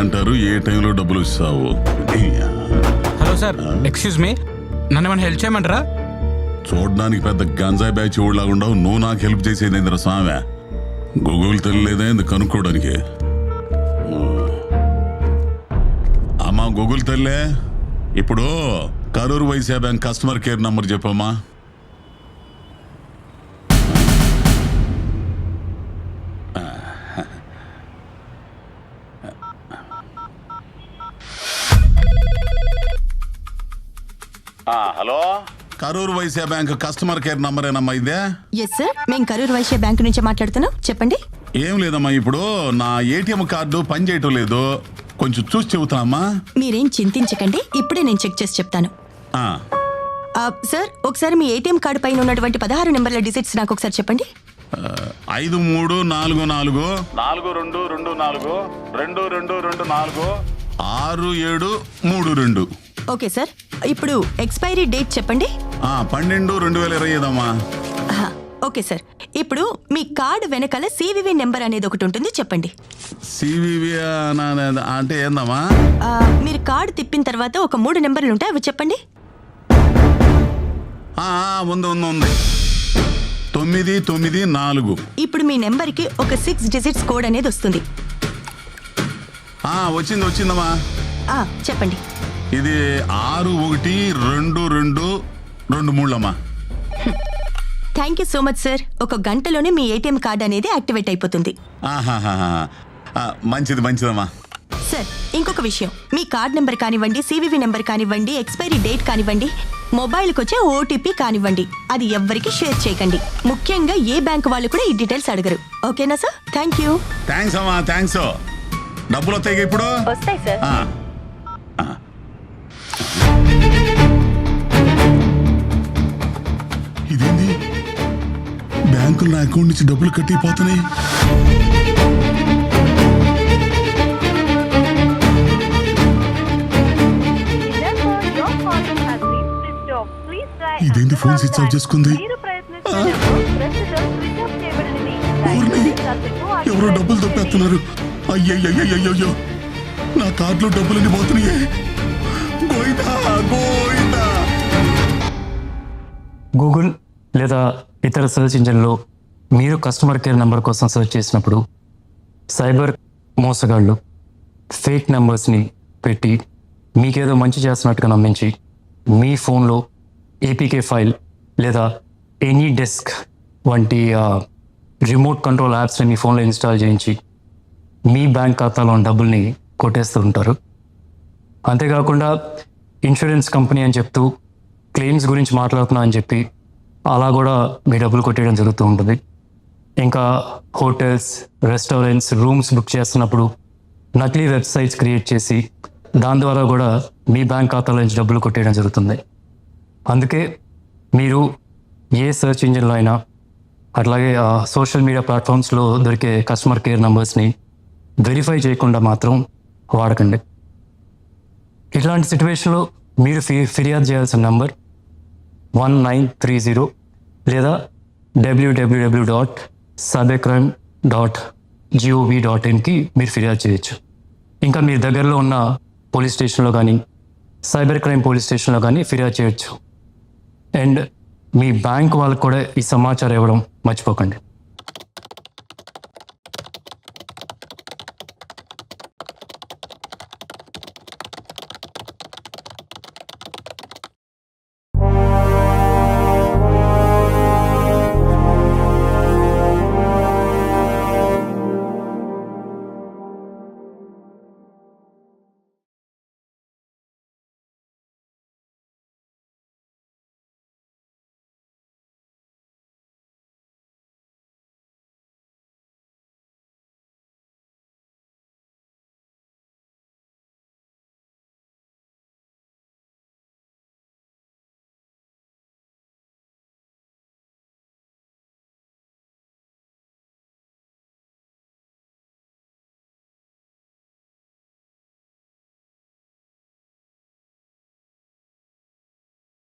అంటారు, ఏ టైంలో డబ్బులు ఇస్తావు? హలో సార్, ఎక్స్క్యూజ్ మీ, నన్ను ఏమైనా హెల్ప్ చేయమంటారా? చూడడానికి పెద్ద గంజాయి బ్యాచ్ ఊళ్ళలాగా ఉండవు, నువ్వు నాకు హెల్ప్ చేసేది ఏందిరా స్వామి? గూగుల్ తెలియలేదా ఇందుకు కనుక్కోవడానికి? అమ్మా గూగుల్ తల్లే, ఇప్పుడు Karur Vysya bank customer care number చెప్పమ్మా. Hello, Karur Vysya bank customer care number ఏనమ్మా ఇదే? ఎస్ సార్, మేము కరూర్ వైశ్య బ్యాంక్ నుంచి మాట్లాడుతున్నాం, చెప్పండి. ఏం లేదమ్మా, ఇప్పుడు నా ఏటీఎం కార్డు పని చేయటం లేదు, కొంచెం చూసి చెబుతామా? మీరేం చింతించకండి, ఇప్పుడే నేను చెక్ చేసి చెప్తాను. సార్, ఒకసారి మీ ఏటీఎం కార్డు పైన ఉన్నటువంటి 16 నెంబర్ల డిజిట్స్ నాకు ఒకసారి చెప్పండి. 53442222246732. ఓకే సార్, ఇప్పుడు ఎక్స్పైరీ డేట్ చెప్పండి. 12/2025 అమ్మా. ఓకే సార్, ఇప్పుడు మీ కార్డు వెనకాల సివివి నెంబర్ అనేది ఒకటి ఉంటుంది, చెప్పండి. సివివి అంటే ఏందమ్మా? మీరు కార్డు తిప్పిన తర్వాత ఒక 3 నెంబర్లు ఉంటాయి, అవి చెప్పండి. ఉంది 994. ఇప్పుడు మీ నెంబర్కి ఒక 6 డిజిట్స్ కోడ్ అనేది వస్తుంది. వచ్చిందమ్మా. చెప్పండి. ఇది 612223 అమ్మా. Thank you so much sir. ఒక గంటలోనే మీ ఏటీఎం కార్డు అనేది యాక్టివేట్ అయిపోతుంది. మంచిదమ్మా. సార్, ఇంకొక విషయం, మీ కార్డ్ నెంబర్ కానివ్వండి, సివివి నెంబర్ కానివ్వండి, ఎక్స్పైరీ డేట్ కానివ్వండి, మొబైల్కి వచ్చే ఓటీపీ కానివ్వండి, అది ఎవ్వరికి షేర్ చేయకండి. ముఖ్యంగా ఏ బ్యాంక్ వాళ్ళు కూడా ఈ డీటెయిల్స్ అడగరు. ఓకేనా సార్? Thank you. థ్యాంక్స్ అమ్మా, థ్యాంక్స్. డబ్బులు వస్తాయి ఇప్పుడు? వస్తాయి సార్. ఇదేంది, బ్యాంకులో నా అకౌంట్ నుంచి డబ్బులు కట్టిపోతున్నాయి. ఇదేంటి, ఫోన్ స్విచ్ ఆఫ్ చేసుకుంది? ఎవరో డబ్బులు తప్పేస్తున్నారు. అయ్యయ్యో, నా కార్డులో డబ్బులన్నీ పోతున్నాయే. గూగుల్ లేదా ఇతర సెర్చ్ ఇంజిన్లో మీరు కస్టమర్ కేర్ నెంబర్ కోసం సెర్చ్ చేసినప్పుడు సైబర్ మోసగాళ్ళు ఫేక్ నెంబర్స్ని పెట్టి మీకేదో మంచి చేస్తున్నట్టుగా నమ్మించి మీ ఫోన్లో ఏపీకే ఫైల్ లేదా ఎనీ డెస్క్ వంటి రిమోట్ కంట్రోల్ యాప్స్ని మీ ఫోన్లో ఇన్స్టాల్ చేయించి మీ బ్యాంక్ ఖాతాలో డబ్బుల్ని కొట్టేస్తూ ఉంటారు. అంతేకాకుండా ఇన్సూరెన్స్ కంపెనీ అని చెప్తూ క్లెయిమ్స్ గురించి మాట్లాడుతున్నా అని చెప్పి అలా కూడా మీ డబ్బులు కొట్టేయడం జరుగుతూ ఉంటుంది. ఇంకా హోటల్స్, రెస్టారెంట్స్, రూమ్స్ బుక్ చేస్తున్నప్పుడు నకిలీ వెబ్సైట్స్ క్రియేట్ చేసి దాని ద్వారా కూడా మీ బ్యాంక్ ఖాతాలో నుంచి డబ్బులు కొట్టేయడం జరుగుతుంది. అందుకే మీరు ఏ సెర్చ్ ఇంజిన్లో అయినా అట్లాగే సోషల్ మీడియా ప్లాట్ఫామ్స్లో దొరికే కస్టమర్ కేర్ నెంబర్స్ని వెరిఫై చేయకుండా మాత్రం వాడకండి. ఇట్లాంటి సిచ్యువేషన్లో మీరు ఫిర్యాదు చేయాల్సిన నంబర్ 1930 లేదా www.cybercrime.gov.in మీరు ఫిర్యాదు చేయొచ్చు. ఇంకా మీ దగ్గరలో ఉన్న పోలీస్ స్టేషన్లో కానీ సైబర్ క్రైమ్ పోలీస్ స్టేషన్లో కానీ ఫిర్యాదు చేయొచ్చు. అండ్ మీ బ్యాంక్ వాళ్ళకు కూడా ఈ సమాచారం ఇవ్వడం మర్చిపోకండి.